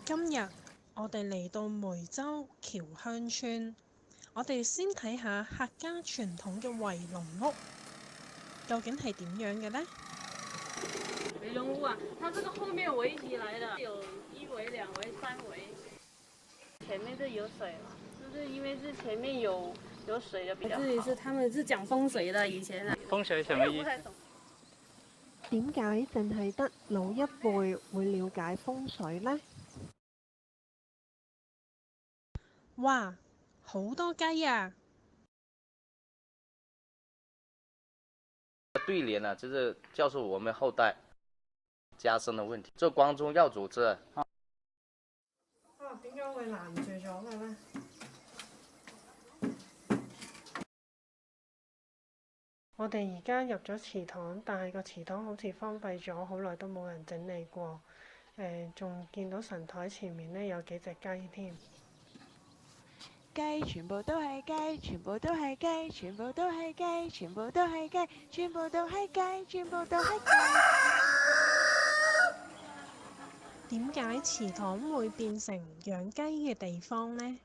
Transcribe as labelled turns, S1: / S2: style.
S1: 今日我哋嚟到梅州僑鄉村，我哋先睇下客家傳統嘅圍籠屋，究竟係點樣嘅呢？
S2: 圍籠屋啊，它這個後面圍起來的，有1圍、2圍、3圍，前面就有水了，就是因為是前面有水的比較好。這裡是他們是講風水的，以前啊。風水什麼意思？
S3: 點解淨係得老一輩會了解風水呢？
S1: 哇，好多雞啊！
S4: 對聯呢，就是告訴我們後代家生的問題。這光宗耀祖這。
S3: 點解會攔住咗嘅呢？我哋而家入咗祠堂，但係個祠堂好似荒廢咗，好耐都冇人整理過。仲見到神台前面呢有幾隻雞添。
S5: 雞全部都係雞，全部都係雞，全部都係雞，全部都係雞，全部都係雞，全部都係雞。
S1: 點解祠堂會變成養雞嘅地方呢？